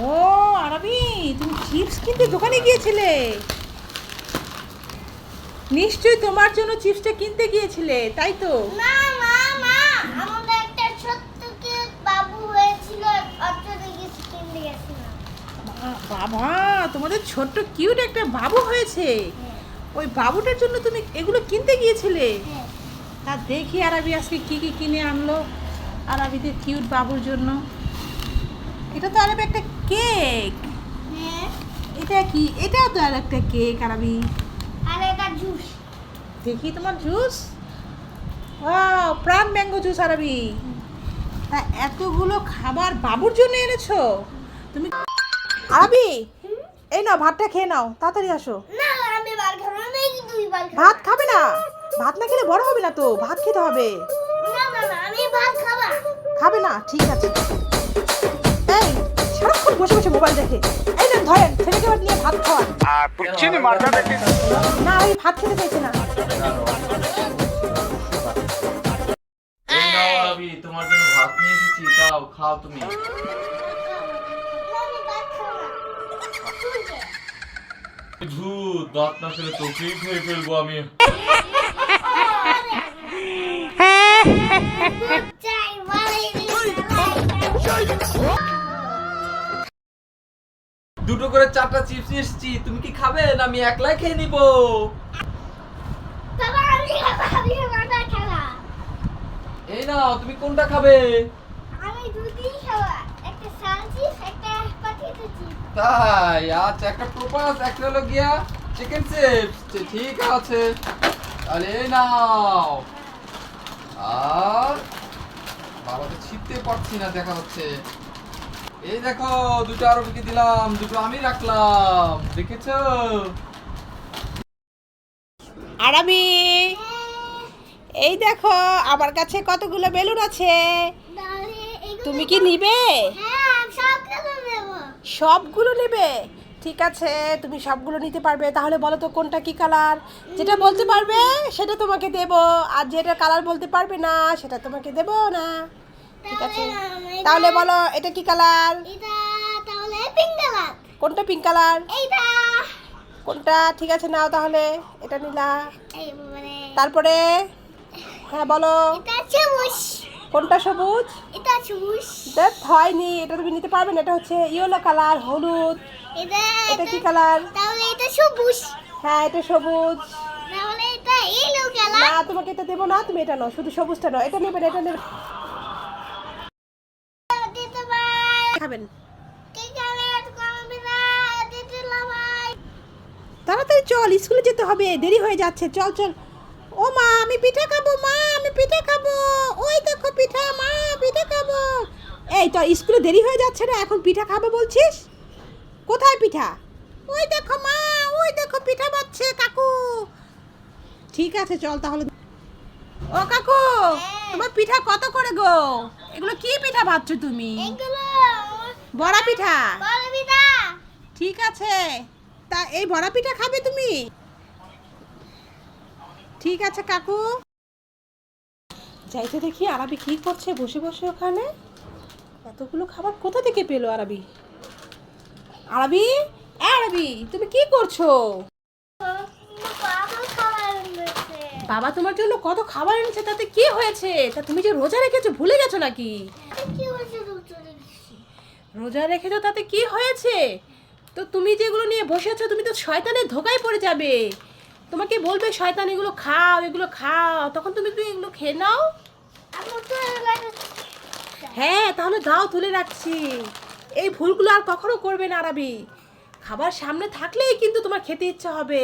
ও আরবি, তুমি চিপস কিনতে দোকানে গিয়েছিলে? নিশ্চয়ই তোমার জন্য চিপসটা কিনতে গিয়েছিলে, তাই তো? না মা মা আমাদের একটা ছোট্ট কিউট বাবু হয়েছিল, অতটা কিছু কিনতে গেছিলাম। বাবা, তোমাদের ছোট্ট কিউট একটা বাবু হয়েছে। ওই বাবুটার জন্য তুমি এগুলো কিনতে গিয়েছিলে? হ্যাঁ তা দেখি আরবি আজকে কি কি কিনে আনলো আরবিদের কিউট বাবুর জন্য। এটা তো আরবি একটা কেক। হ্যাঁ এটা কি? এটাও তো আর একটা কেক আরবি। আর এটা জুস। দেখি তোমার জুস। ওয়াও, প্রাণ ম্যাঙ্গো জুস আরবি। তা এতগুলো খাবার বাবুর জন্য এনেছো তুমি? আরবি, এই নাও ভাতটা খেয়ে নাও, তাড়াতাড়ি আসো। না আমি বার খাবো না, আমি দুই বার খাবো। ভাত খাবে না? ভাত না খেলে বড় হবে না তো, ভাত খেতে হবে। না না না আমি ভাত খাবো। খাবে না? ঠিক আছে। এই, সারাক্ষণ বসে বসে মোবাইল দেখে। এই না ধরেন, ছেলেকে আবার নিয়ে ভাত খাওয়ান। না, ওই ভাত খেতে চাইছে না। এই নাও আরবি, তোমার জন্য ভাত নিয়ে এসেছি, দাও খাও তুমি। আমি ভাত খাবো না। তুই খা। ভূত, ভাত না খেলে তোকেই খেয়ে ফেলবো আমি। চাই মারাই দুটো করে 4টা চিপস নিয়ে এসেছি, তুমি কি খাবে না আমি একলাই খেয়ে নিব? বাবা আমি খাবো, আমি ভাত খাবো। এই নাও, তুমি কোনটা খাবে? আমি দুটি খাবো, একটা সানচিস একটা পটেটো চিপস। তাই আচ্ছা, একটা প্রপাস, একটা হলো গিয়া চিকেন চিপস। ঠিক আছে, তাহলে এই নাও। আর বাবাকে ছিপতে পারছি না, দেখা হচ্ছে। এই দেখো, দুটো আরবিকে দিলাম, দুটো আমি রাখলাম, দেখেছো? আরবি, এই দেখো আমার কাছে কতগুলো বেলুন আছে। তাহলে এইগুলো তুমি কি নিবে? হ্যাঁ সবগুলো নেব। সবগুলো নেবে? ঠিক আছে, তুমি সবগুলো নিতে পারবে। তাহলে বলো তো কোনটা কি কালার? যেটা বলতে পারবে সেটা তোমাকে দেব, আর যেটা কালার বলতে পারবে না সেটা তোমাকে দেব না। ঠিক আছে, তাহলে বলো এটা কি কালার? এটা তাহলে পিঙ্ক কালার। কোনটা পিঙ্ক কালার? এইটা কোনটা? ঠিক আছে, নাও তাহলে এটা নিলা। এই মানে তারপরে হ্যাঁ বলো, এটা সবুজ। কোনটা সবুজ? এটা সবুজ। দেখ হয়নি, এটা তুমি নিতে পারবে না। এটা হচ্ছে ইয়েলো কালার, হলুদ। এটা এটা কি কালার? তাহলে এটা সবুজ। হ্যাঁ, এটা সবুজ। তাহলে এটা ইয়েলো না, কালার। তোমাকে এটা দেবো না, তুমি এটা নাও, শুধু সবুজটা নাও। এটা নেবেন, এটা নেবেন। দিতে ভাই খাবেন? কি কালার করবে না দিতে ভাই। তাড়াতাড়ি চল, স্কুলে যেতে হবে, দেরি হয়ে যাচ্ছে। চল চল। ও মা, আমি পিঠা খাবো, মা আমি পিঠা খাবো। ওই দেখো পিঠা, মা পিঠা খাবো। এই তো স্কুলে দেরি হয়ে যাচ্ছে না, এখন পিঠা খাবে বলছিস? কোথায় পিঠা? ওই দেখো মা, ওই দেখো পিঠা বাচ্ছে কাকু। ঠিক আছে চল তাহলে। ও কাকু, তোমার পিঠা কত করে গো? এগুলো কি পিঠা ভাবছো তুমি? এগুলো বড়া পিঠা? বড় পিঠা। ঠিক আছে, তা এই বড়া পিঠা খাবে তুমি? ঠিক আছে কাকু। যাইতে দেখি আরবি কি করছে বসে বসে ওখানে। এতগুলো খাবার কোথা থেকে পেলো আরবি? আরবি, আরবি তুমি কি করছো? বাবা খাবার এনেছে। বাবা তোমার জন্য কত খাবার এনেছে, তাতে কি হয়েছে? তা তুমি যে রোজা রেখেছো ভুলে গেছো নাকি? কি হয়েছে দুটো দেখছি। রোজা রেখেছো তাতে কি হয়েছে? তো তুমি যেগুলো নিয়ে বসে আছো, তুমি তো শয়তানের ধোকায় পড়ে যাবে। তোমাকে বলবে শয়তান এগুলো খাও, এগুলো খাও, তখন তুমি তুমি এগুলো খেয়ে নাও। আমার তো এবারে হ্যাঁ, তাহলে দাও, তুলে রাখছি। এই ভুলগুলো আর কখনো করবে না আরবি। খাবার সামনে থাকলেই কিন্তু তোমার খেতে ইচ্ছা হবে।